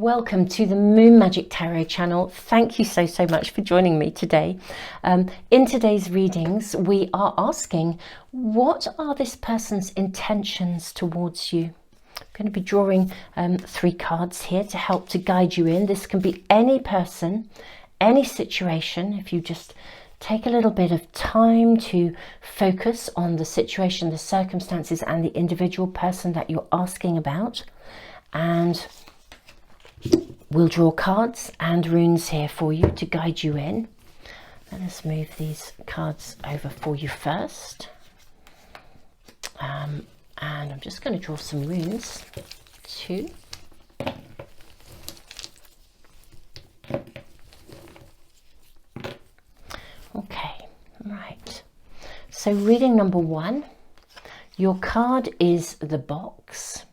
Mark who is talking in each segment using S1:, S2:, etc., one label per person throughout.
S1: Welcome to the Moon Magic Tarot channel. Thank you so much for joining me today. In today's readings, we are asking, what are this person's intentions towards you? I'm going to be drawing 3 cards here to help to guide you in. This can be any person, any situation. If you just take a little bit of time to focus on the situation, the circumstances, and the individual person that you're asking about. And we'll draw cards and runes here for you to guide you in. Let us move these cards over for you first. And I'm just going to draw some runes too. Okay, right. So reading number 1, your card is the box.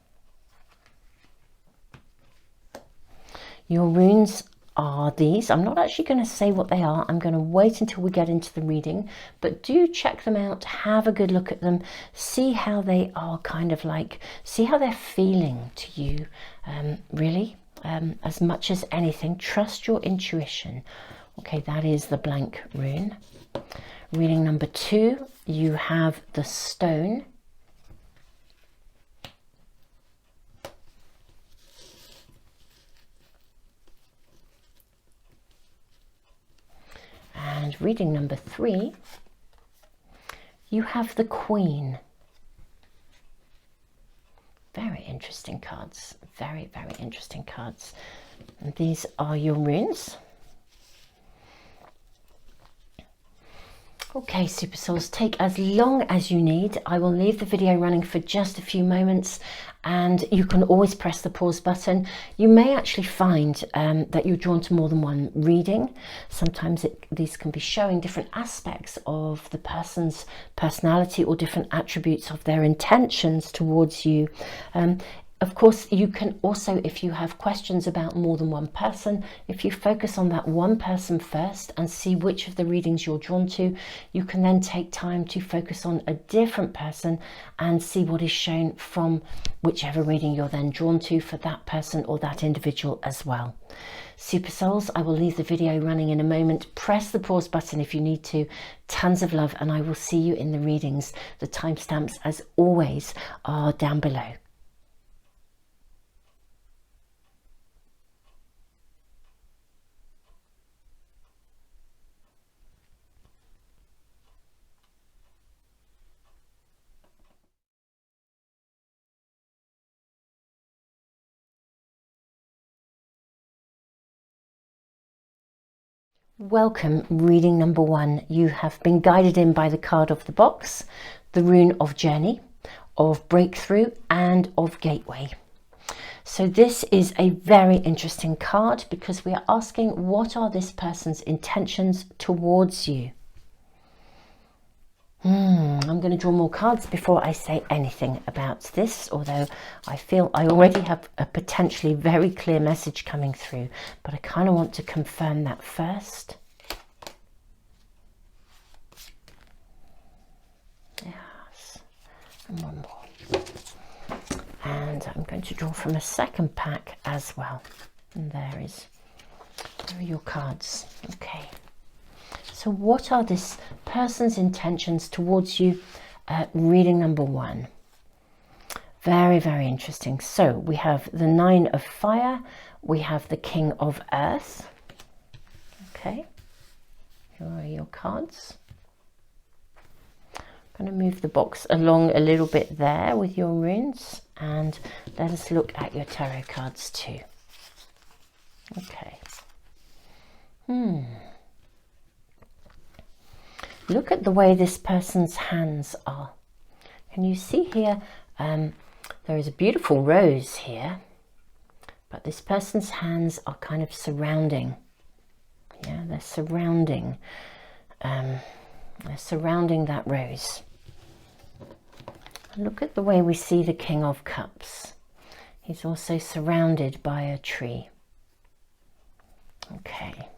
S1: Your runes are these. I'm not actually going to say what they are. I'm going to wait until we get into the reading, but do check them out, have a good look at them, see how they are kind of like, see how they're feeling to you, really, as much as anything. Trust your intuition. Okay, that is the blank rune. Reading number 2, you have the stone. And reading number 3, you have the Queen. Very interesting cards. Very interesting cards. And these are your runes. Okay, Super Souls, take as long as you need. I will leave the video running for just a few moments, and you can always press the pause button. You may actually find that you're drawn to more than one reading. Sometimes these can be showing different aspects of the person's personality or different attributes of their intentions towards you. Of course, you can also, if you have questions about more than one person, if you focus on that one person first and see which of the readings you're drawn to, you can then take time to focus on a different person and see what is shown from whichever reading you're then drawn to for that person or that individual as well. Super Souls, I will leave the video running in a moment. Press the pause button if you need to. Tons of love, and I will see you in the readings. The timestamps, as always, are down below. Welcome, reading number 1. You have been guided in by the card of the box, the rune of journey, of breakthrough, and of gateway. So this is a very interesting card because we are asking, what are this person's intentions towards you? I'm going to draw more cards before I say anything about this, although I feel I already have a potentially very clear message coming through, but I kind of want to confirm that first. Yes, and one more. And I'm going to draw from a second pack as well. And there are your cards. Okay. So what are this person's intentions towards you? Reading number 1. Very interesting. So we have the 9 of fire. We have the King of earth. Okay. Here are your cards. I'm going to move the box along a little bit there with your runes. And let us look at your tarot cards too. Okay. Look at the way this person's hands are. Can you see here? There is a beautiful rose here, but this person's hands are kind of surrounding. Yeah, they're surrounding. They're surrounding that rose. Look at the way we see the King of Cups. He's also surrounded by a tree. Okay.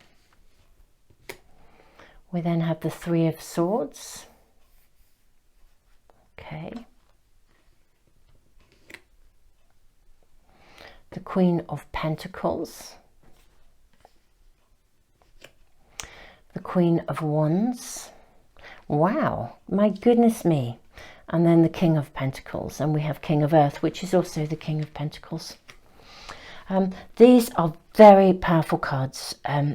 S1: We then have the 3 of Swords. Okay. the Queen of Pentacles, the Queen of Wands. Wow, my goodness me. And then the King of Pentacles, and we have King of Earth, which is also the King of Pentacles. These are very powerful cards,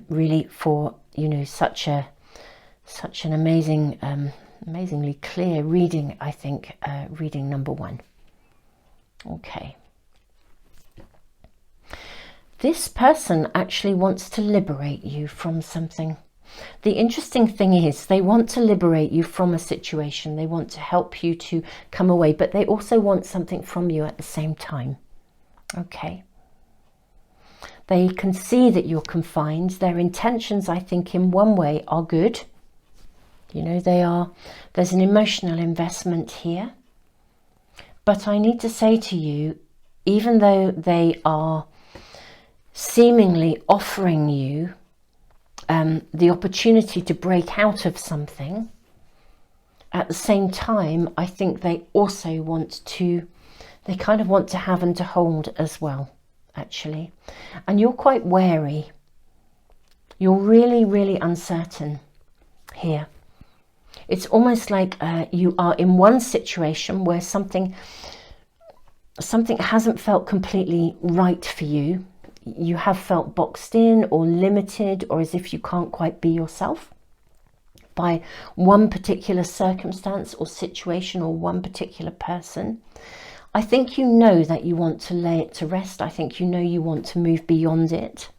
S1: really, for, you know, such an amazing, amazingly clear reading, I think, reading number 1. Okay. This person actually wants to liberate you from something. The interesting thing is they want to liberate you from a situation. They want to help you to come away, but they also want something from you at the same time. Okay. They can see that you're confined. Their intentions, I think, in one way are good. You know, there's an emotional investment here. But I need to say to you, even though they are seemingly offering you the opportunity to break out of something, at the same time, I think they also want to, they kind of want to have and to hold as well, actually. And you're quite wary. You're really, really uncertain here. It's almost like you are in one situation where something hasn't felt completely right for you. You have felt boxed in or limited, or as if you can't quite be yourself by one particular circumstance or situation or one particular person. I think you know that you want to lay it to rest. I think you know you want to move beyond it.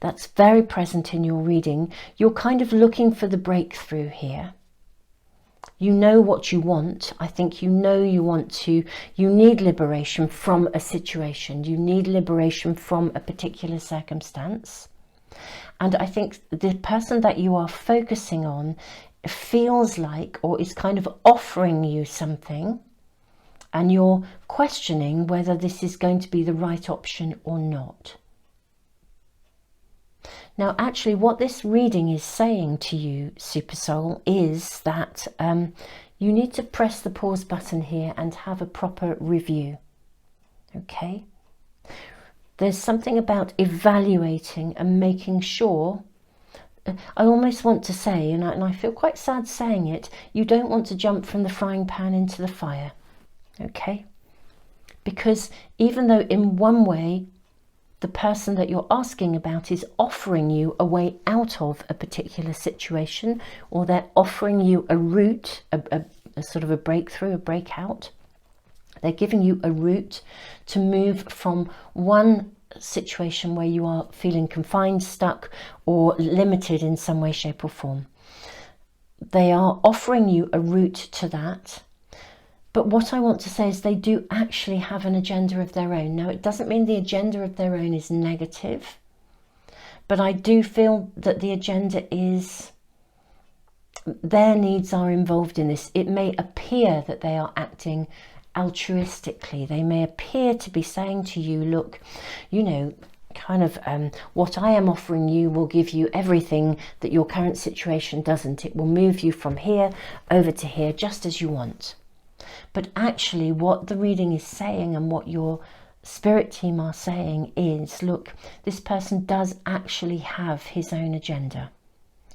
S1: That's very present in your reading. You're kind of looking for the breakthrough here. You know what you want. I think you know you want to, you need liberation from a situation. You need liberation from a particular circumstance. And I think the person that you are focusing on feels like, or is kind of offering you something, and you're questioning whether this is going to be the right option or not. Now, actually, what this reading is saying to you, Super Soul, is that you need to press the pause button here and have a proper review. Okay? There's something about evaluating and making sure. I almost want to say, and I feel quite sad saying it, you don't want to jump from the frying pan into the fire. Okay? Because even though in one way, the person that you're asking about is offering you a way out of a particular situation, or they're offering you a route, a sort of a breakthrough, a breakout. They're giving you a route to move from one situation where you are feeling confined, stuck, or limited in some way, shape or form. They are offering you a route to that. But what I want to say is they do actually have an agenda of their own. Now, it doesn't mean the agenda of their own is negative, but I do feel that the agenda is, their needs are involved in this. It may appear that they are acting altruistically. They may appear to be saying to you, look, you know, kind of what I am offering you will give you everything that your current situation doesn't. It will move you from here over to here just as you want. But actually what the reading is saying and what your spirit team are saying is, look, this person does actually have his own agenda,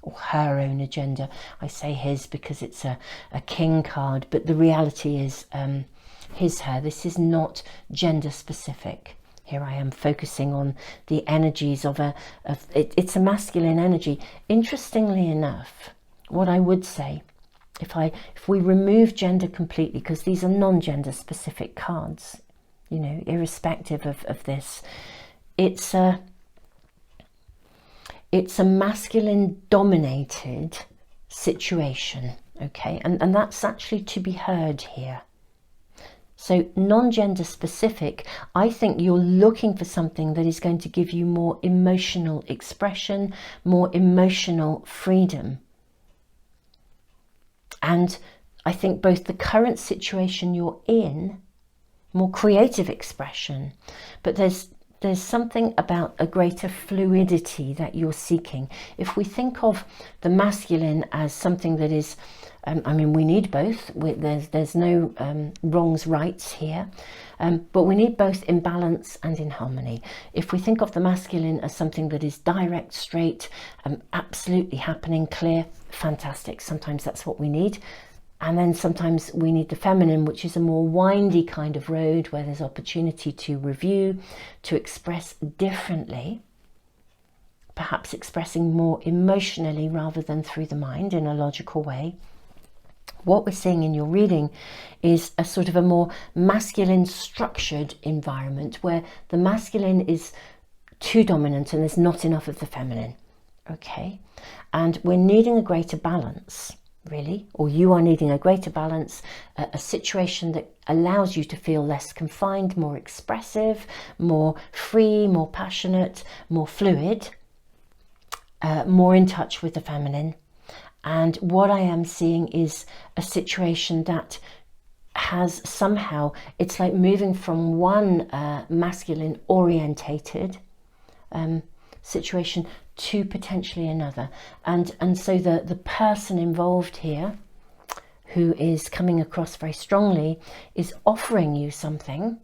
S1: or her own agenda. I say his because it's a king card, but the reality is his, her. This is not gender specific. Here I am focusing on the energies of it's a masculine energy. Interestingly enough, what I would say, if we remove gender completely, because these are non-gender specific cards, you know, irrespective of this, it's a masculine dominated situation, okay, and that's actually to be heard here. So non-gender specific, I think you're looking for something that is going to give you more emotional expression, more emotional freedom. And I think both the current situation you're in, more creative expression, but there's something about a greater fluidity that you're seeking. If we think of the masculine as something that is I mean, we need both. There's no wrongs, rights here, but we need both in balance and in harmony. If we think of the masculine as something that is direct, straight, absolutely happening, clear, fantastic. Sometimes that's what we need. And then sometimes we need the feminine, which is a more windy kind of road where there's opportunity to review, to express differently, perhaps expressing more emotionally rather than through the mind in a logical way. What we're seeing in your reading is a sort of a more masculine structured environment where the masculine is too dominant and there's not enough of the feminine. Okay, and we're needing a greater balance, really, or you are needing a greater balance, a situation that allows you to feel less confined, more expressive, more free, more passionate, more fluid, more in touch with the feminine. And what I am seeing is a situation that has somehow, it's like moving from one masculine orientated situation to potentially another. And so the person involved here, who is coming across very strongly, is offering you something.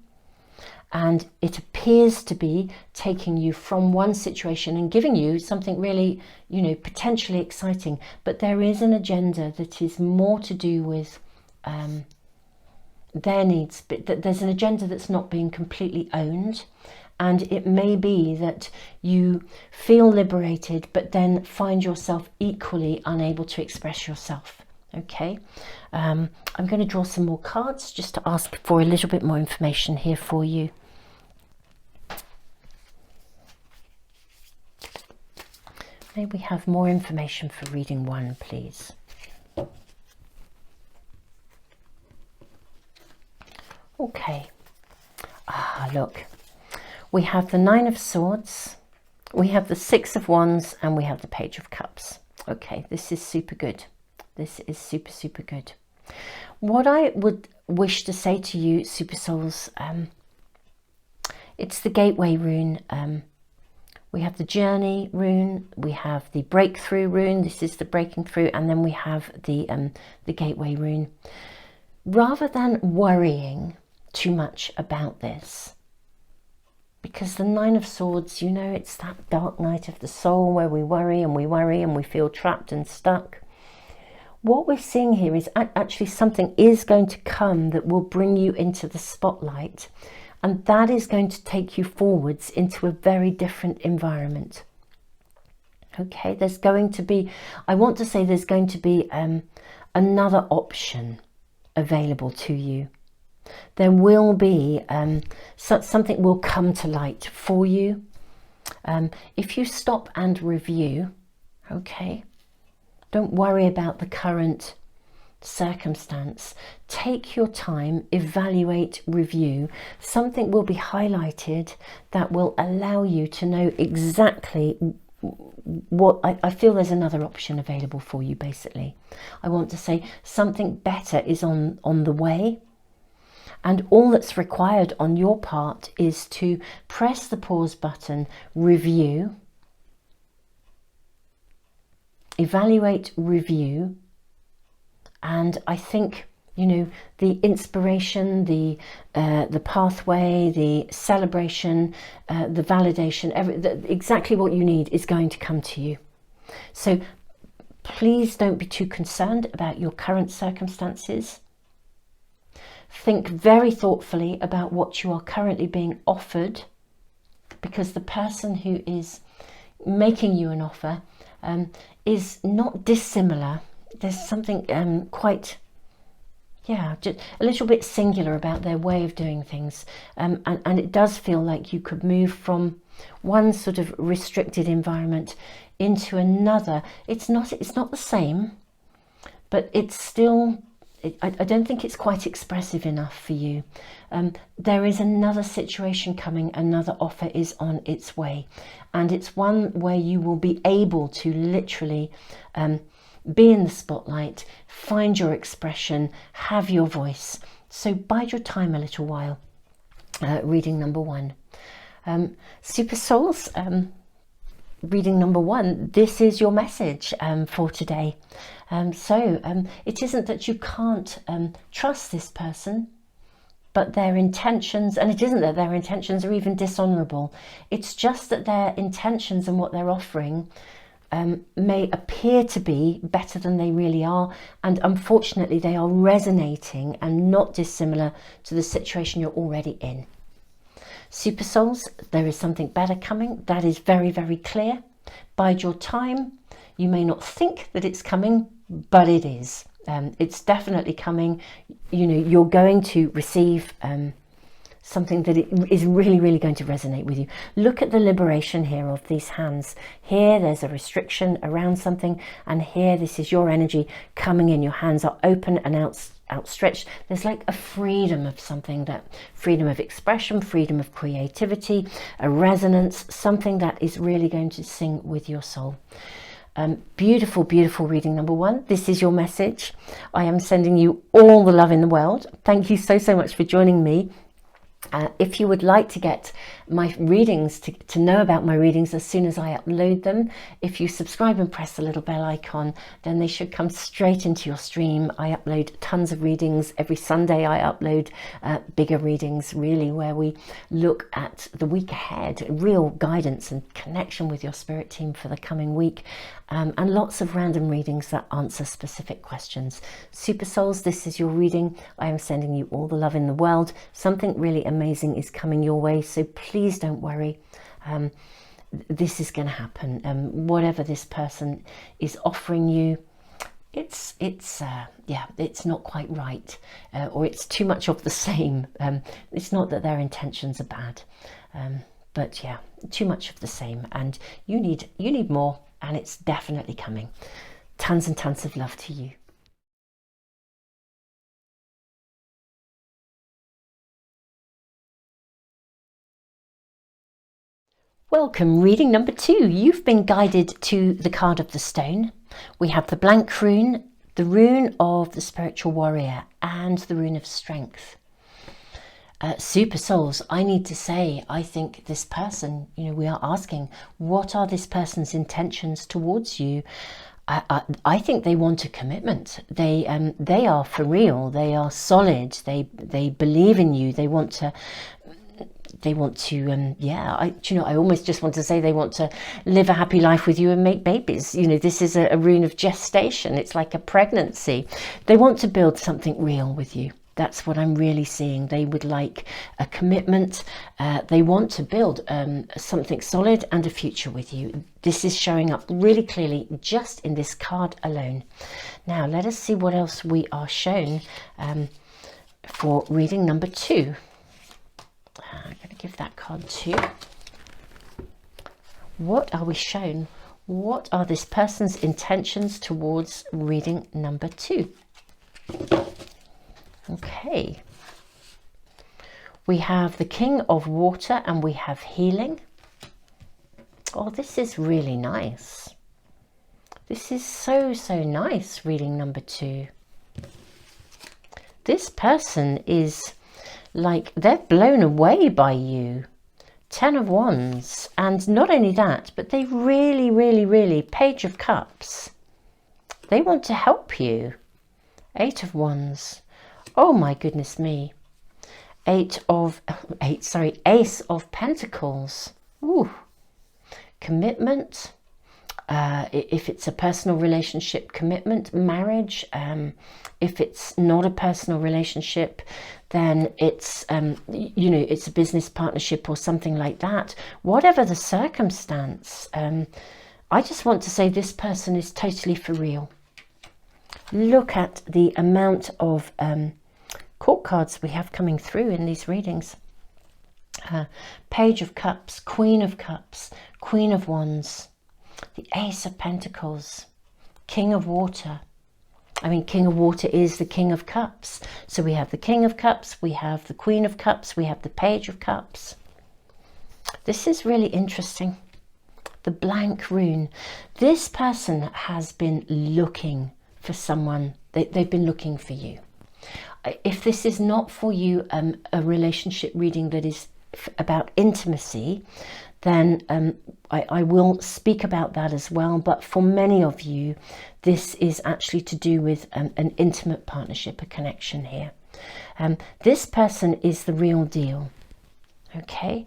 S1: And it appears to be taking you from one situation and giving you something really, you know, potentially exciting. But there is an agenda that is more to do with their needs. But there's an agenda that's not being completely owned. And it may be that you feel liberated, but then find yourself equally unable to express yourself. Okay, I'm going to draw some more cards just to ask for a little bit more information here for you. May we have more information for reading 1, please? Okay, look, we have the 9 of Swords, we have the 6 of Wands, and we have the Page of Cups. Okay, this is super good. This is super, super good. What I would wish to say to you, Super Souls, it's the Gateway rune. We have the Journey rune, we have the Breakthrough rune, this is the breaking through, and then we have the Gateway rune. Rather than worrying too much about this, because the 9 of Swords, you know, it's that dark night of the soul where we worry and we feel trapped and stuck. What we're seeing here is actually something is going to come that will bring you into the spotlight, and that is going to take you forwards into a very different environment. Okay, there's going to be, I want to say there's going to be another option available to you. There will be, something will come to light for you. If you stop and review, okay, don't worry about the current circumstance. Take your time, evaluate, review. Something will be highlighted that will allow you to know exactly what I feel. There's another option available for you, basically. I want to say something better is on the way. And all that's required on your part is to press the pause button, review, evaluate, review, and I think, you know, the inspiration, the pathway, the celebration, the validation, exactly what you need is going to come to you. So please don't be too concerned about your current circumstances. Think very thoughtfully about what you are currently being offered, because the person who is making you an offer is not dissimilar. There's something quite, yeah, just a little bit singular about their way of doing things. And it does feel like you could move from one sort of restricted environment into another. It's not the same, but it's still, I don't think it's quite expressive enough for you. There is another situation coming, another offer is on its way, and it's one where you will be able to literally be in the spotlight, find your expression, have your voice. So bide your time a little while. Reading number 1. Super Souls, reading number 1, this is your message for today. It isn't that you can't trust this person, but their intentions, and it isn't that their intentions are even dishonourable. It's just that their intentions and what they're offering may appear to be better than they really are, and unfortunately they are resonating and not dissimilar to the situation you're already in. Super souls, there is something better coming. That is very, very clear. Bide your time. You may not think that it's coming, but it is. It's definitely coming. You know, you're going to receive something that is really, really going to resonate with you. Look at the liberation here of these hands. Here, there's a restriction around something, and here, this is your energy coming in. Your hands are open and outstretched. There's like a freedom of something, that freedom of expression, freedom of creativity, a resonance, something that is really going to sing with your soul. Beautiful, beautiful reading number 1. This is your message. I am sending you all the love in the world. Thank you so, so much for joining me. If you would like to get my readings, to know about my readings as soon as I upload them, if you subscribe and press the little bell icon, then they should come straight into your stream. I upload tons of readings. Every Sunday I upload bigger readings, really, where we look at the week ahead, real guidance and connection with your spirit team for the coming week, and lots of random readings that answer specific questions. Super souls, this is your reading. I am sending you all the love in the world. Something really amazing is coming your way, so please don't worry. This is going to happen. Whatever this person is offering you, it's not quite right, or it's too much of the same. It's not that their intentions are bad, but yeah, too much of the same, and you need more, and it's definitely coming. Tons and tons of love to you. Welcome, reading number 2. You've been guided to the card of the stone. We have the blank rune, the rune of the spiritual warrior, and the rune of strength. Super souls, I need to say, I think this person, we are asking, what are this person's intentions towards you? I think they want a commitment. They are for real. They are solid. They believe in you. They want to, I almost just want to say they want to live a happy life with you and make babies. This is a rune of gestation. It's like a pregnancy. They want to build something real with you. That's what I'm really seeing. They would like a commitment. They want to build something solid and a future with you. This is showing up really clearly just in this card alone. Now, let us see what else we are shown for reading number 2. I'm going to give that card 2. What are we shown? What are this person's intentions towards reading number 2? Okay. We have the King of Water and we have healing. Oh, this is really nice. This is so, so nice, reading number 2. This person is like, they're blown away by you. 10 of Wands. And not only that, but they really, Page of Cups. They want to help you. 8 of Wands. Oh my goodness me. Ace of Pentacles. Ooh. Commitment. If it's a personal relationship, commitment, marriage. If it's not a personal relationship, then it's, it's a business partnership or something like that. Whatever the circumstance, I just want to say this person is totally for real. Look at the amount of court cards we have coming through in these readings. Page of Cups, Queen of Cups, Queen of Wands, the Ace of Pentacles, King of Water. I mean, King of Water is the King of Cups. So we have the King of Cups, we have the Queen of Cups, we have the Page of Cups. This is really interesting. The blank rune. This person has been looking for someone. They've been looking for you. If this is not for you a relationship reading that is about intimacy, then I will speak about that as well. But for many of you, this is actually to do with an intimate partnership, a connection here. This person is the real deal. Okay,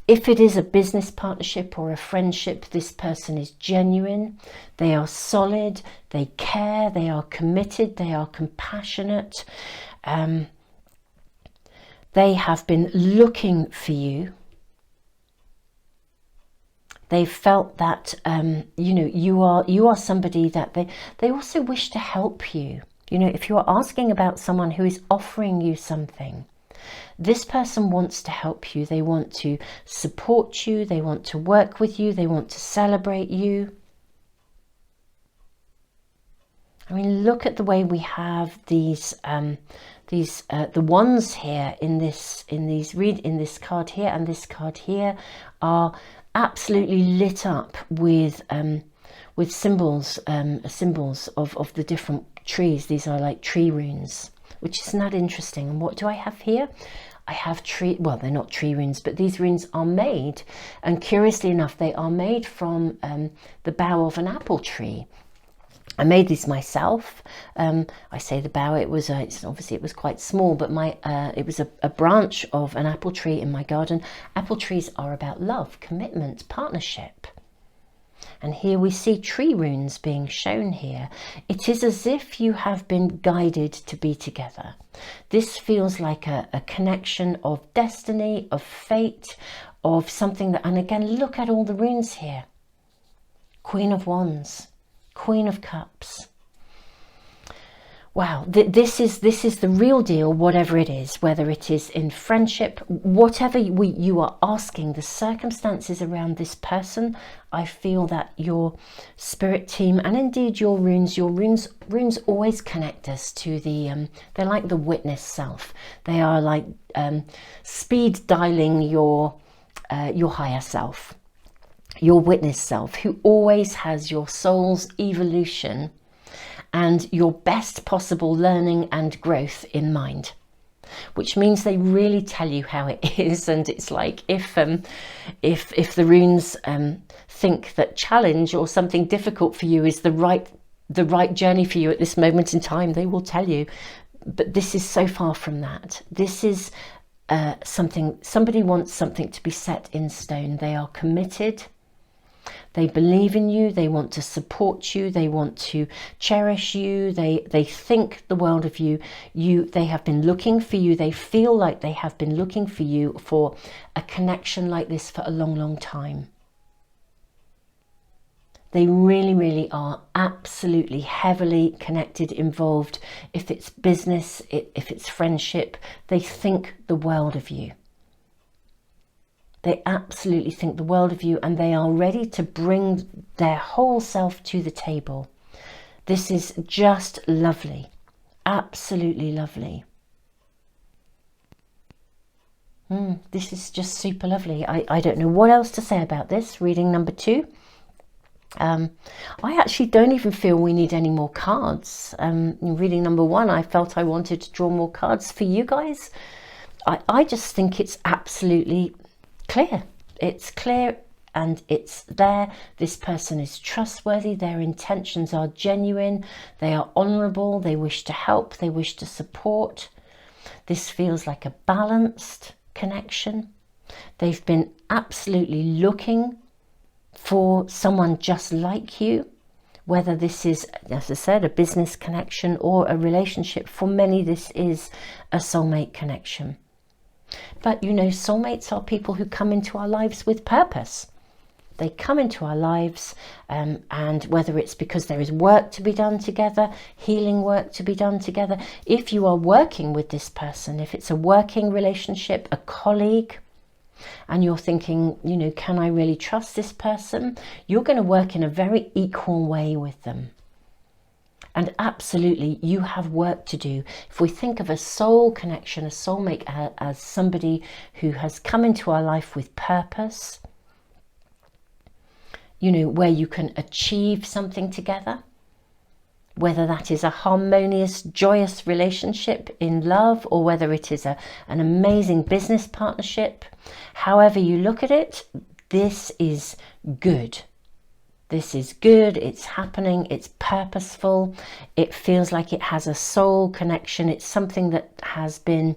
S1: if it is a business partnership or a friendship, this person is genuine, they are solid, they care, they are committed, they are compassionate, they have been looking for you. They felt that you know, you are somebody that they also wish to help you. You know, if you are asking about someone who is offering you something, this person wants to help you. They want to support you. They want to work with you. They want to celebrate you. I mean, look at the way we have these the wands here in this card here and this card here are absolutely lit up with symbols of the different trees. These are like tree runes, which is not interesting. And what do I have here? I have well, they're not tree runes, but these runes are made, and curiously enough, they are made from the bough of an apple tree. I made these myself. I say the bough, obviously it was quite small, but it was a branch of an apple tree in my garden. Apple trees are about love, commitment, partnership. And here we see tree runes being shown here. It is as if you have been guided to be together. This feels like a connection of destiny, of fate, of something that, and again, look at all the runes here. Queen of Wands, Queen of Cups. Wow, this is the real deal, whatever it is, whether it is in friendship, whatever you are asking, the circumstances around this person. I feel that your spirit team and indeed your runes always connect us to the, they're like the witness self. They are like speed dialing your higher self, your witness self, who always has your soul's evolution and your best possible learning and growth in mind, which means they really tell you how it is. And it's like if the runes think that challenge or something difficult for you is the right journey for you at this moment in time, they will tell you. But this is so far from that. This is somebody wants something to be set in stone. They are committed. They believe in you, they want to support you, they want to cherish you, they think the world of you. They have been looking for you, they feel like they have been looking for you for a connection like this for a long, long time. They really, really are absolutely heavily connected, involved. If it's business, if it's friendship, they think the world of you. They absolutely think the world of you, and they are ready to bring their whole self to the table. This is just lovely, absolutely lovely. This is just super lovely. I don't know what else to say about this. Reading number 2. I actually don't even feel we need any more cards. Reading number 1, I felt I wanted to draw more cards for you guys. I just think it's absolutely clear. It's clear and it's there. This person is trustworthy. Their intentions are genuine. They are honourable. They wish to help. They wish to support. This feels like a balanced connection. They've been absolutely looking for someone just like you, whether this is, as I said, a business connection or a relationship. For many, this is a soulmate connection. But you know, soulmates are people who come into our lives with purpose. They come into our lives and whether it's because there is work to be done together, healing work to be done together. If you are working with this person, if it's a working relationship, a colleague, and you're thinking, you know, can I really trust this person? You're going to work in a very equal way with them. And absolutely, you have work to do. If we think of a soul connection, a soulmate, as somebody who has come into our life with purpose, you know, where you can achieve something together, whether that is a harmonious, joyous relationship in love, or whether it is an amazing business partnership, however you look at it, this is good. This is good, it's happening, it's purposeful, it feels like it has a soul connection. It's something that has been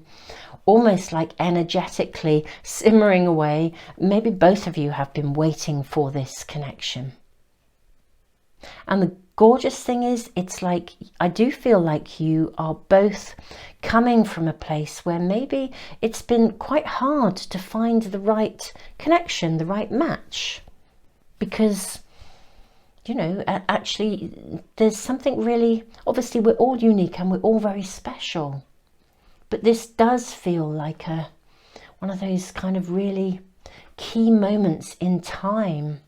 S1: almost like energetically simmering away. Maybe both of you have been waiting for this connection. And the gorgeous thing is, it's like, I do feel like you are both coming from a place where maybe it's been quite hard to find the right connection, the right match. Because, you know, actually there's something really, obviously we're all unique and we're all very special. But this does feel like one of those kind of really key moments in time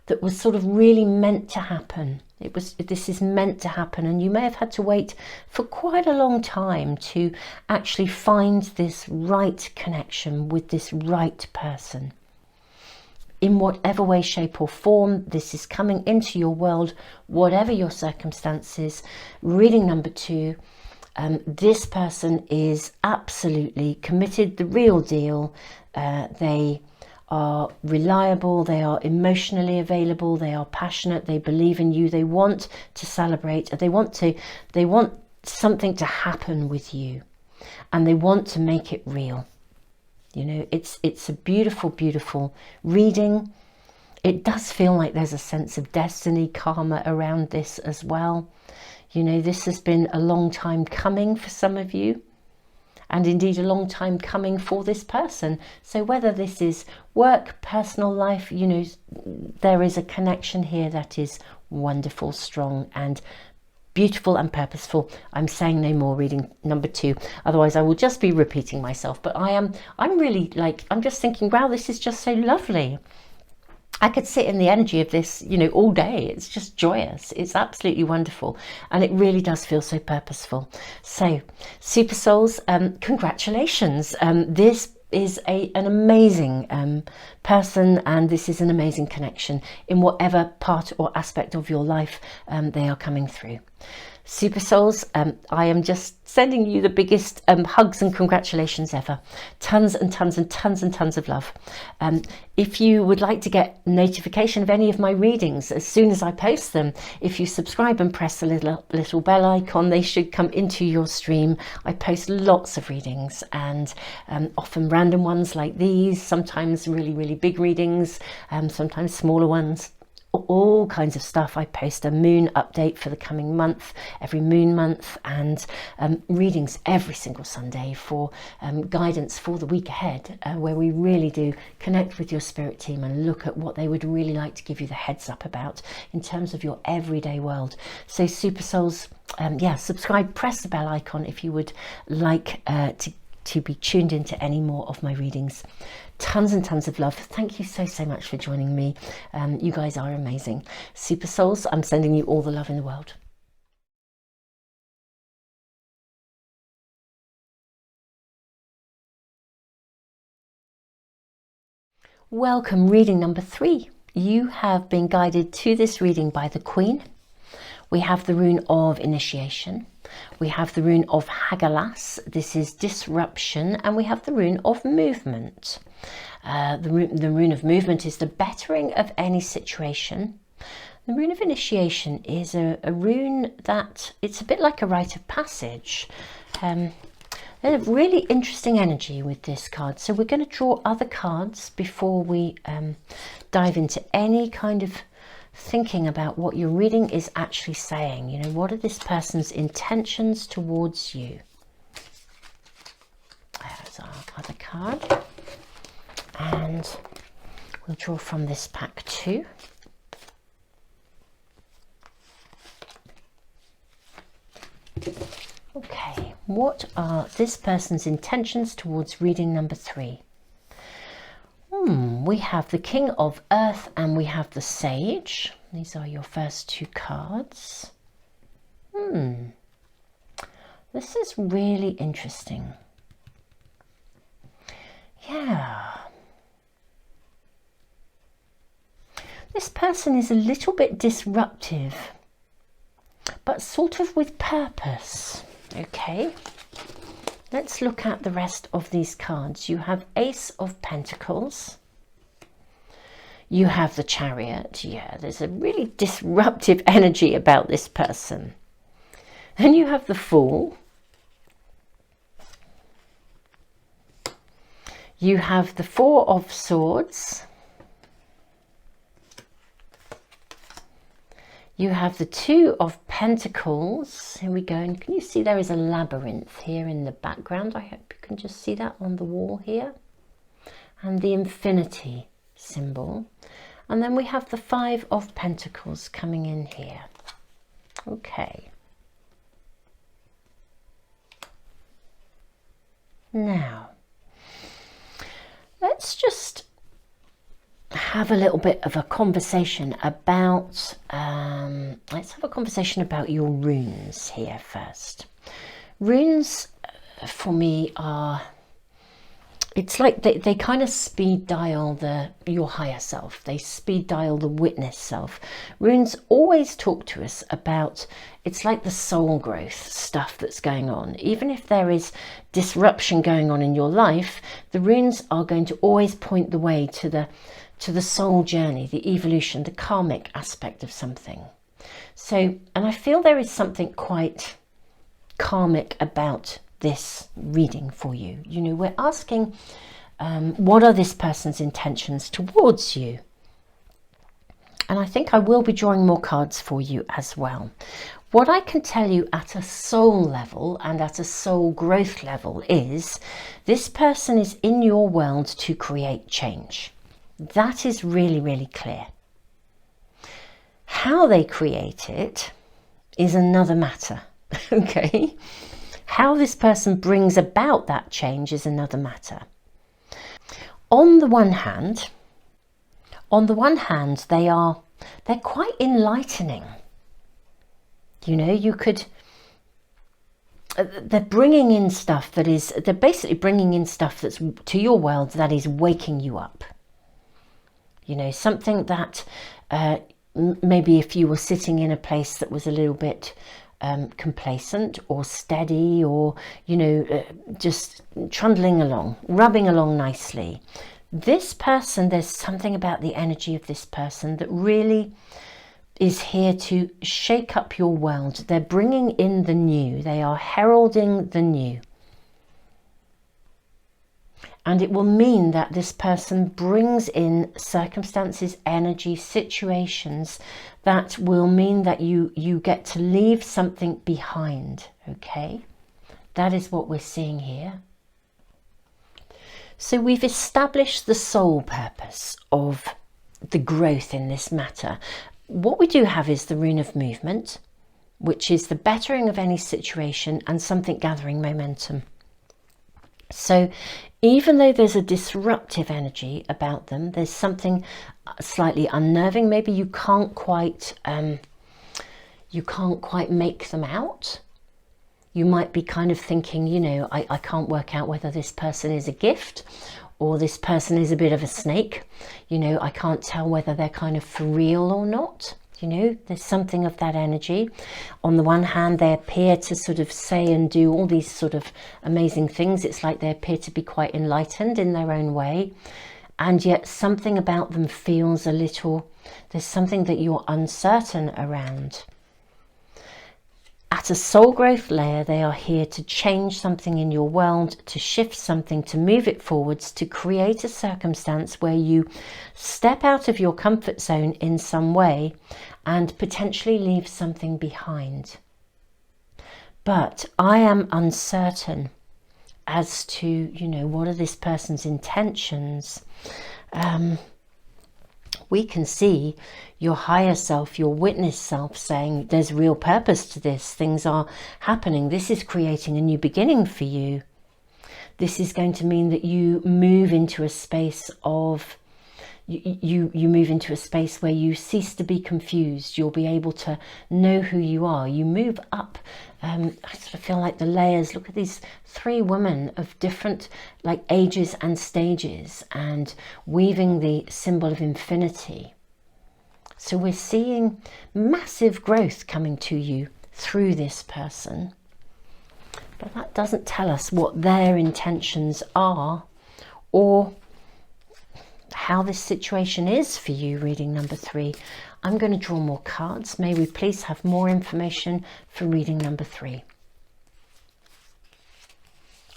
S1: that was sort of really meant to happen. This is meant to happen, and you may have had to wait for quite a long time to actually find this right connection with this right person. In whatever way, shape or form this is coming into your world, whatever your circumstances. Reading number 2, this person is absolutely committed, the real deal. They are reliable, they are emotionally available, they are passionate, they believe in you, they want to celebrate, they want something to happen with you, and they want to make it real. You know, it's a beautiful, beautiful reading. It does feel like there's a sense of destiny, karma around this as well. You know, this has been a long time coming for some of you, and indeed a long time coming for this person. So whether this is work, personal life, you know, there is a connection here that is wonderful, strong and beautiful and purposeful. I'm saying no more. Reading number 2, otherwise I will just be repeating myself. But I'm really like, I'm just thinking, wow, this is just so lovely. I could sit in the energy of this, you know, all day. It's just joyous. It's absolutely wonderful. And it really does feel so purposeful. So, Super Souls, congratulations. This is an amazing person, and this is an amazing connection in whatever part or aspect of your life they are coming through. Super Souls, I am just sending you the biggest hugs and congratulations ever. Tons and tons and tons and tons of love. If you would like to get notification of any of my readings as soon as I post them, if you subscribe and press the little bell icon, they should come into your stream. I post lots of readings, and often random ones like these, sometimes really, really big readings, sometimes smaller ones. All kinds of stuff. I post a moon update for the coming month, every moon month, and readings every single Sunday for guidance for the week ahead, where we really do connect with your spirit team and look at what they would really like to give you the heads up about in terms of your everyday world. So Super Souls, yeah, subscribe, press the bell icon if you would like to be tuned into any more of my readings. Tons and tons of love. Thank you so much for joining me. You guys are amazing. Super Souls, I'm sending you all the love in the world. Welcome, reading number 3. You have been guided to this reading by the Queen. We have the rune of initiation. We have the rune of Hagalas. This is disruption. And we have the rune of movement. The rune of movement is the bettering of any situation. The rune of initiation is a rune that it's a bit like a rite of passage. There's a really interesting energy with this card. So we're going to draw other cards before we dive into any kind of thinking about what your reading is actually saying. You know, what are this person's intentions towards you? There's our other card. And we'll draw from this pack too. Okay, what are this person's intentions towards reading number 3? We have the King of Earth and we have the Sage. These are your first 2 cards. This is really interesting. Yeah. This person is a little bit disruptive, but sort of with purpose. Okay. Let's look at the rest of these cards. You have Ace of Pentacles. You have the Chariot. Yeah, there's a really disruptive energy about this person. Then you have the Fool. You have the Four of Swords. You have the Two of Pentacles. Here we go. And can you see there is a labyrinth here in the background? I hope you can just see that on the wall here. And the Infinity symbol. And then we have the Five of Pentacles coming in here. Okay. Now, let's just have a little bit of a conversation about, let's have a conversation about your runes here first. Runes for me are, it's like they kind of speed dial your higher self. They speed dial the witness self. Runes always talk to us about, it's like the soul growth stuff that's going on. Even if there is disruption going on in your life, the runes are going to always point the way to the soul journey, the evolution, the karmic aspect of something. So, and I feel there is something quite karmic about this reading for you. You know, we're asking, what are this person's intentions towards you? And I think I will be drawing more cards for you as well. What I can tell you at a soul level and at a soul growth level is this person is in your world to create change. That is really, really clear. How they create it is another matter, okay? How this person brings about that change is another matter. On the one hand, they're quite enlightening. You know, they're bringing in stuff they're basically bringing in stuff that's to your world that is waking you up. You know, something that maybe if you were sitting in a place that was a little bit complacent or steady, or, you know, just trundling along, rubbing along nicely. This person, there's something about the energy of this person that really is here to shake up your world. They're bringing in the new. They are heralding the new. And it will mean that this person brings in circumstances, energy, situations that will mean that you get to leave something behind, okay? That is what we're seeing here. So we've established the soul purpose of the growth in this matter. What we do have is the rune of movement, which is the bettering of any situation and something gathering momentum. So even though there's a disruptive energy about them, there's something slightly unnerving. Maybe you can't quite make them out. You might be kind of thinking, you know, I can't work out whether this person is a gift or this person is a bit of a snake. You know, I can't tell whether they're kind of for real or not. You know, there's something of that energy. On the one hand, they appear to sort of say and do all these sort of amazing things. It's like they appear to be quite enlightened in their own way. And yet something about them feels a little, there's something that you're uncertain around. At a soul growth layer, they are here to change something in your world, to shift something, to move it forwards, to create a circumstance where you step out of your comfort zone in some way and potentially leave something behind. But I am uncertain as to, you know, what are this person's intentions. We can see your higher self, your witness self saying there's real purpose to this. Things are happening. This is creating a new beginning for you. This is going to mean that you move into a space of, you move into a space where you cease to be confused. You'll be able to know who you are. You move up. I sort of feel like the layers. Look at these three women of different like ages and stages and weaving the symbol of infinity. So we're seeing massive growth coming to you through this person. But that doesn't tell us what their intentions are or how this situation is for you, reading number 3. I'm going to draw more cards. May we please have more information for reading number 3.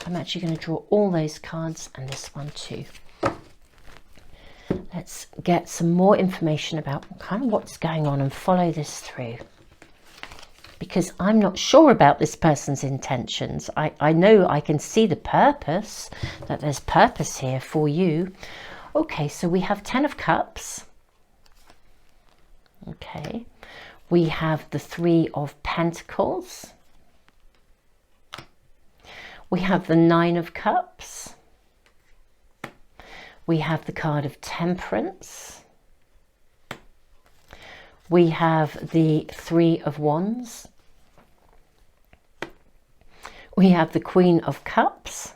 S1: I'm actually going to draw all those cards and this one too. Let's get some more information about kind of what's going on and follow this through. Because I'm not sure about this person's intentions. I know I can see the purpose, that there's purpose here for you. Okay, so we have 10 of Cups. Okay, we have the 3 of Pentacles. We have the 9 of Cups. We have the card of Temperance. We have the 3 of Wands. We have the Queen of Cups.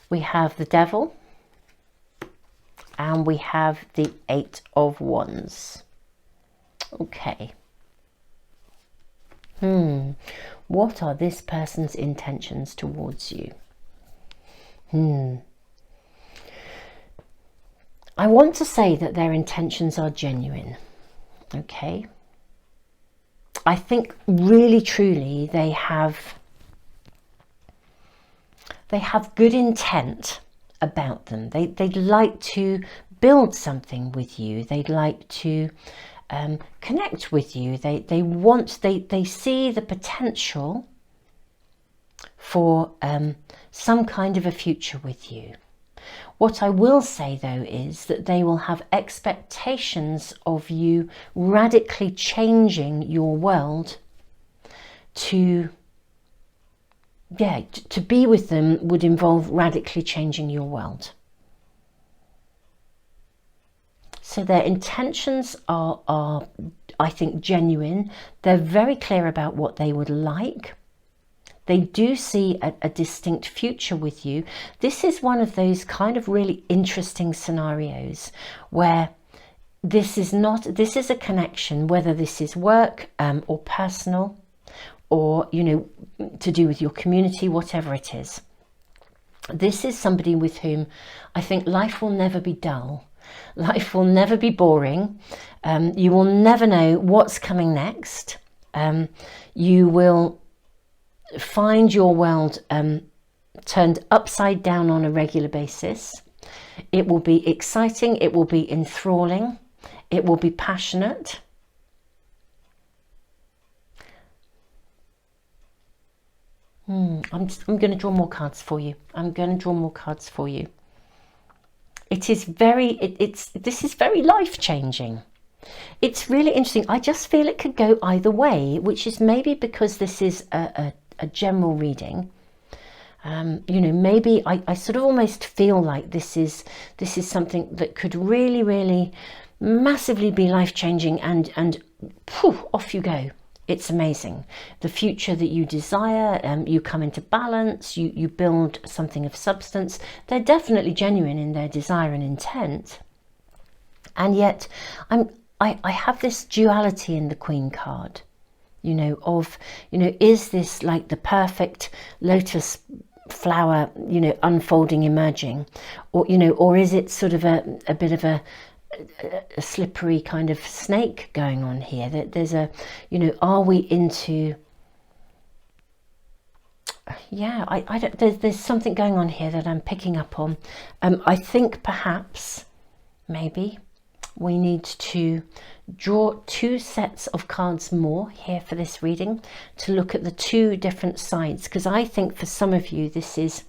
S1: We have the Devil. And we have the 8 of Wands. Okay. What are this person's intentions towards you? I want to say that their intentions are genuine. Okay. I think really truly they have good intent about them. They'd like to build something with you. They'd like to connect with you. They see the potential for some kind of a future with you. What I will say though is that they will have expectations of you radically changing your world. To be with them would involve radically changing your world. So their intentions are I think, genuine. They're very clear about what they would like. They do see a distinct future with you. This is one of those kind of really interesting scenarios where this is a connection, whether this is work or personal, or, you know, to do with your community, whatever it is. This is somebody with whom I think life will never be dull. Life will never be boring. You will never know what's coming next. You will find your world turned upside down on a regular basis. It will be exciting. It will be enthralling. It will be passionate. I'm going to draw more cards for you. I'm going to draw more cards for you. It is very, this is very life-changing. It's really interesting. I just feel it could go either way, which is maybe because this is a general reading. You know, maybe I sort of almost feel like this is something that could really, really massively be life-changing, and poof, off you go. It's amazing. The future that you desire, you come into balance, you build something of substance. They're definitely genuine in their desire and intent. And yet I have this duality in the Queen card, you know, of, you know, is this like the perfect lotus flower, you know, unfolding, emerging, or, you know, or is it sort of a bit of a slippery kind of snake going on here? That there's a, you know, are we into, yeah, I don't, there's something going on here that I'm picking up on. I think perhaps maybe we need to draw 2 sets of cards more here for this reading to look at the 2 different sides, because I think for some of you this is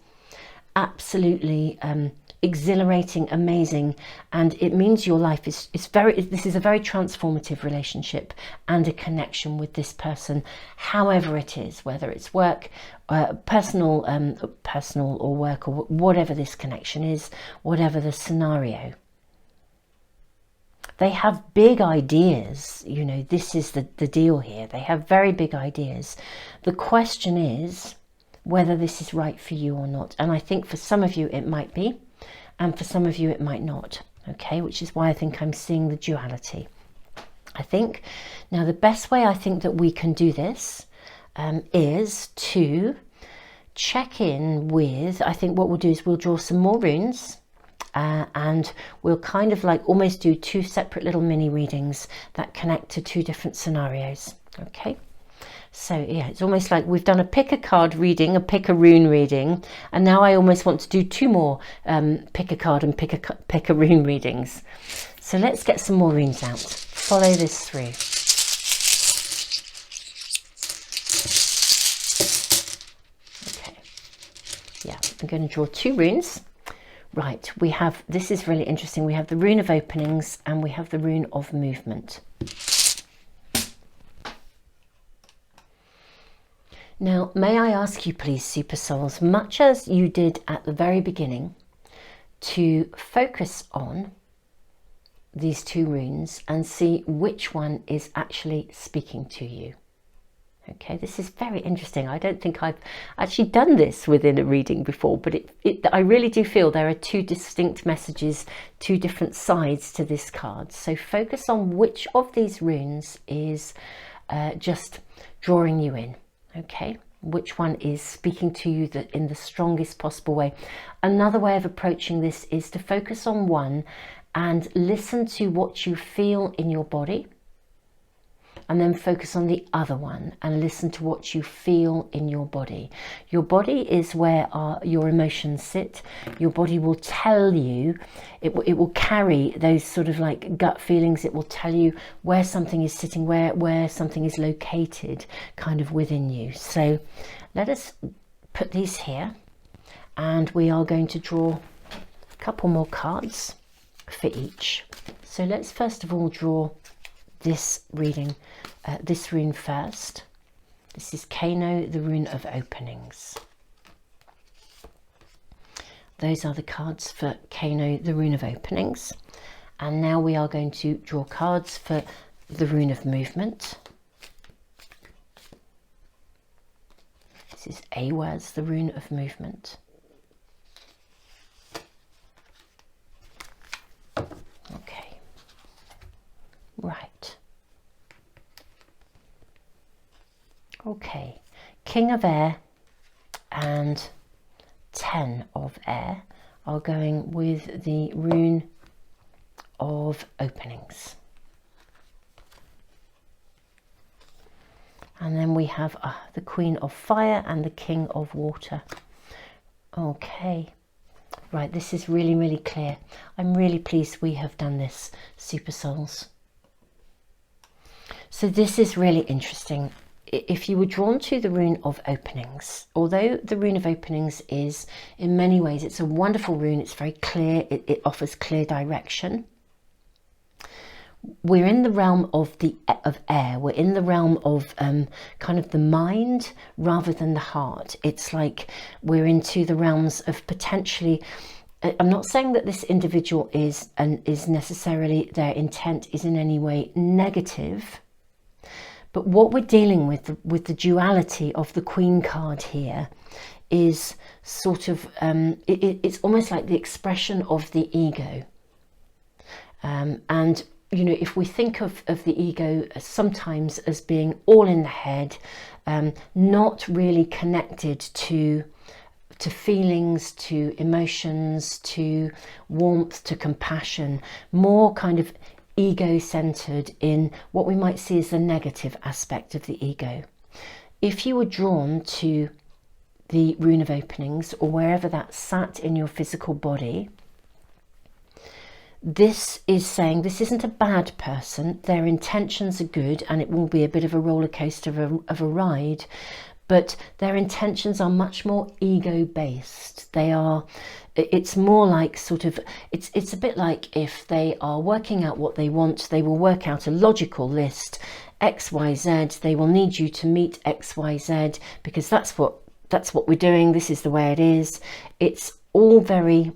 S1: absolutely exhilarating, amazing, and it means your life is this is a very transformative relationship and a connection with this person, however it is, whether it's work, personal or work, or whatever this connection is, whatever the scenario. They have big ideas, you know, this is the deal here. They have very big ideas. The question is whether this is right for you or not. And I think for some of you it might be, and for some of you it might not. Okay, which is why I think I'm seeing the duality. I think now the best way I think that we can do this is to check in with, I think what we'll do is we'll draw some more runes, and we'll kind of like almost do 2 separate little mini readings that connect to 2 different scenarios. Okay, so yeah, it's almost like we've done a pick a card reading, a pick a rune reading, and now I almost want to do 2 more pick a card and pick a rune readings. So let's get some more runes out. Follow this through. Okay, yeah, I'm going to draw 2 runes. Right, we have, this is really interesting, we have the rune of openings and we have the rune of movement. Now, may I ask you please, super souls, much as you did at the very beginning, to focus on these 2 runes and see which one is actually speaking to you. Okay, this is very interesting. I don't think I've actually done this within a reading before, but I really do feel there are 2 distinct messages, 2 different sides to this card. So focus on which of these runes is just drawing you in. Okay, which one is speaking to you in the strongest possible way. Another way of approaching this is to focus on one and listen to what you feel in your body, and then focus on the other one and listen to what you feel in your body. Your body is where your emotions sit. Your body will tell you, it will carry those sort of like gut feelings. It will tell you where something is sitting, where something is located kind of within you. So let us put these here, and we are going to draw a couple more cards for each. So let's first of all draw this reading, this rune first. This is Kano, the rune of openings. Those are the cards for Kano, the rune of openings. And now we are going to draw cards for the rune of movement. This is Awaz, the rune of movement. Okay. Right. Okay. King of Air and 10 of Air are going with the rune of openings. And then we have the Queen of Fire and the King of Water. Okay. Right, this is really, really clear. I'm really pleased we have done this, super souls. So this is really interesting. If you were drawn to the rune of openings, although the rune of openings is, in many ways, it's a wonderful rune. It's very clear. It offers clear direction. We're in the realm of air. We're in the realm of kind of the mind rather than the heart. It's like we're into the realms of potentially. I'm not saying that this individual is necessarily, their intent is in any way negative. But what we're dealing with the duality of the Queen card here is sort of, it's almost like the expression of the ego. And, you know, if we think of the ego sometimes as being all in the head, not really connected to feelings, to emotions, to warmth, to compassion, more kind of ego-centered in what we might see as the negative aspect of the ego. If you were drawn to the rune of openings, or wherever that sat in your physical body, this is saying this isn't a bad person. Their intentions are good, and it will be a bit of a roller coaster of a ride, but their intentions are much more ego-based. It's more like sort of, it's a bit like if they are working out what they want, they will work out a logical list, X, Y, Z, they will need you to meet X, Y, Z, because that's what we're doing, this is the way it is. It's all very,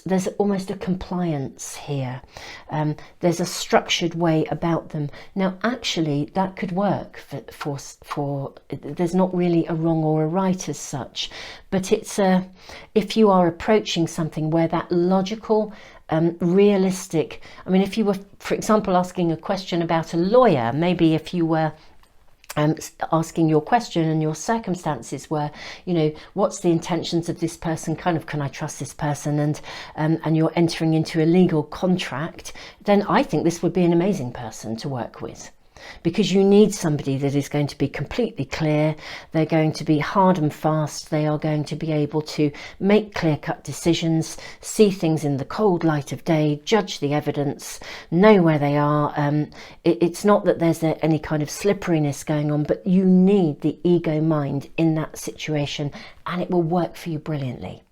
S1: there's almost a compliance here. There's a structured way about them. Now, actually, that could work for there's not really a wrong or a right as such, but it's if you are approaching something where that logical, realistic, I mean, if you were, for example, asking a question about a lawyer, maybe if you were asking your question and your circumstances were, you know, what's the intentions of this person, kind of, can I trust this person, and you're entering into a legal contract, then I think this would be an amazing person to work with. Because you need somebody that is going to be completely clear, they're going to be hard and fast, they are going to be able to make clear-cut decisions, see things in the cold light of day, judge the evidence, know where they are. It's not that there's any kind of slipperiness going on, but you need the ego mind in that situation, and it will work for you brilliantly.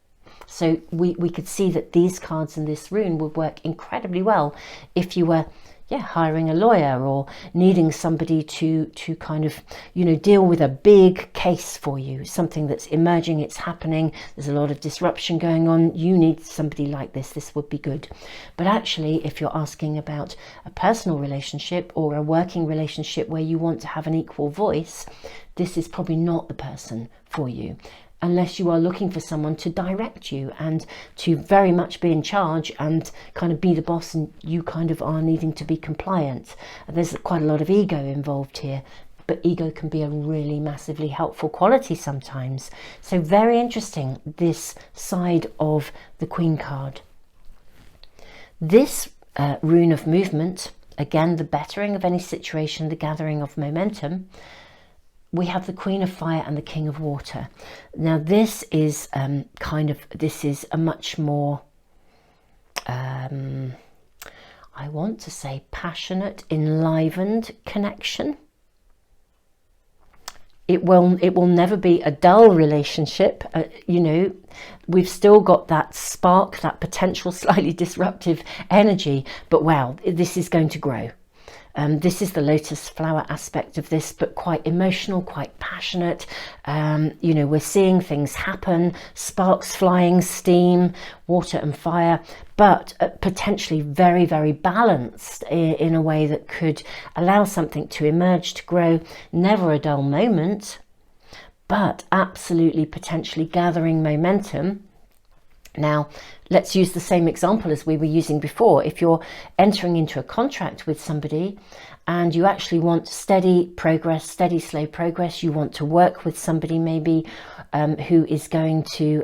S1: So we could see that these cards and this rune would work incredibly well if you were hiring a lawyer or needing somebody to kind of, you know, deal with a big case for you, something that's emerging, it's happening, there's a lot of disruption going on, you need somebody like this would be good. But actually, if you're asking about a personal relationship or a working relationship where you want to have an equal voice, this is probably not the person for you, unless you are looking for someone to direct you and to very much be in charge and kind of be the boss, and you kind of are needing to be compliant. There's quite a lot of ego involved here, but ego can be a really massively helpful quality sometimes. So very interesting, this side of the Queen card. This rune of movement, again, the bettering of any situation, the gathering of momentum. We have the Queen of Fire and the King of Water. Now this is this is a much more, I want to say, passionate, enlivened connection. It will never be a dull relationship. You know, we've still got that spark, that potential slightly disruptive energy, but wow, this is going to grow. This is the lotus flower aspect of this, but quite emotional, quite passionate. You know, we're seeing things happen, sparks flying, steam, water and fire, but potentially very, very balanced in a way that could allow something to emerge, to grow. Never a dull moment, but absolutely potentially gathering momentum. Now, let's use the same example as we were using before. If you're entering into a contract with somebody and you actually want steady progress, steady, slow progress, you want to work with somebody maybe who is going to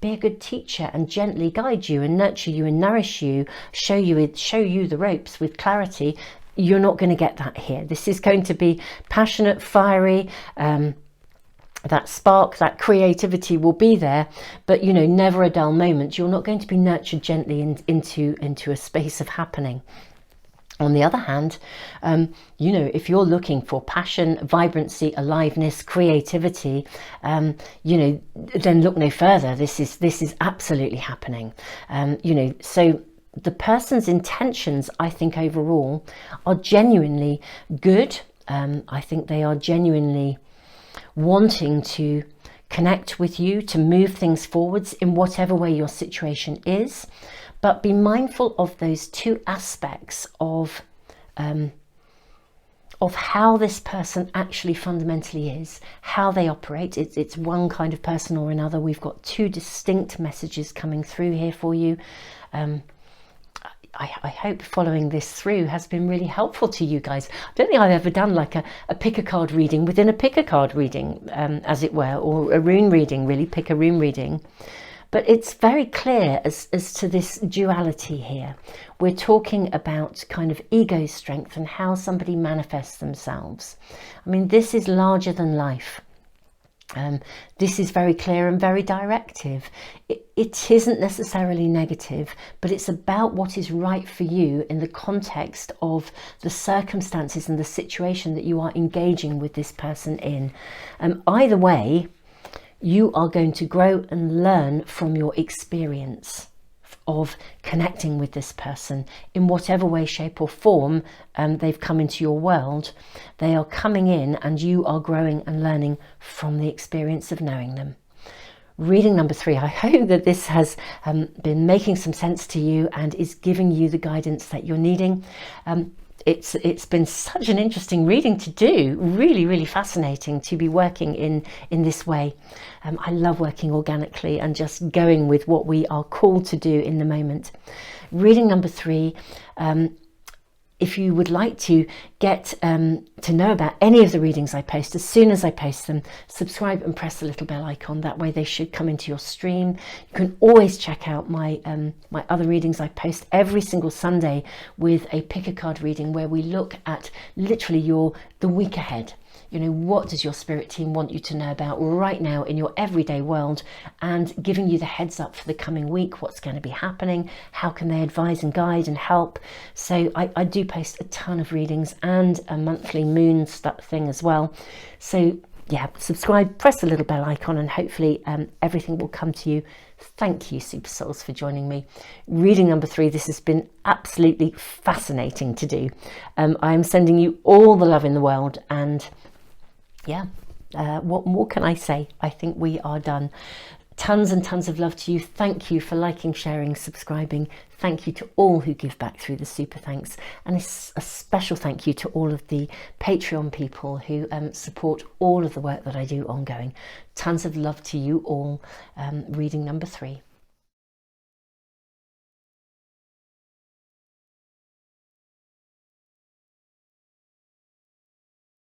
S1: be a good teacher and gently guide you and nurture you and nourish you, show you the ropes with clarity, you're not going to get that here. This is going to be passionate, fiery, that spark, that creativity will be there, but you know, never a dull moment. You're not going to be nurtured gently into a space of happening. On the other hand, you know, if you're looking for passion, vibrancy, aliveness, creativity, you know, then look no further. This is absolutely happening. You know, so the person's intentions, I think, overall are genuinely good. I think they are genuinely wanting to connect with you, to move things forwards in whatever way your situation is, but be mindful of those two aspects of how this person actually fundamentally is, how they operate. It's one kind of person or another. We've got two distinct messages coming through here for you. I hope following this through has been really helpful to you guys. I don't think I've ever done like a pick a card reading within a pick a card reading, as it were, or a rune reading, really, pick a rune reading. But it's very clear as to this duality here. We're talking about kind of ego strength and how somebody manifests themselves. I mean, this is larger than life. This is very clear and very directive. It isn't necessarily negative, but it's about what is right for you in the context of the circumstances and the situation that you are engaging with this person in. Either way, you are going to grow and learn from your experience of connecting with this person in whatever way, shape or form they've come into your world. They are coming in and you are growing and learning from the experience of knowing them. Reading number 3, I hope that this has been making some sense to you and is giving you the guidance that you're needing. It's been such an interesting reading to do, really, really fascinating to be working in this way. I love working organically and just going with what we are called to do in the moment. Reading number 3, if you would like to get to know about any of the readings I post, as soon as I post them, subscribe and press the little bell icon. That way they should come into your stream. You can always check out my my other readings. I post every single Sunday with a pick a card reading where we look at literally the week ahead. You know, what does your spirit team want you to know about right now in your everyday world, and giving you the heads up for the coming week, what's going to be happening, how can they advise and guide and help. So I do post a ton of readings and a monthly moon thing as well. So yeah, subscribe, press the little bell icon, and hopefully everything will come to you. Thank you, Super Souls, for joining me. Reading number 3, this has been absolutely fascinating to do. I am sending you all the love in the world, and yeah, what more can I say? I think we are done. Tons and tons of love to you. Thank you for liking, sharing, subscribing. Thank you to all who give back through the super thanks, and a special thank you to all of the Patreon people who support all of the work that I do ongoing. Tons of love to you all. Reading number 3.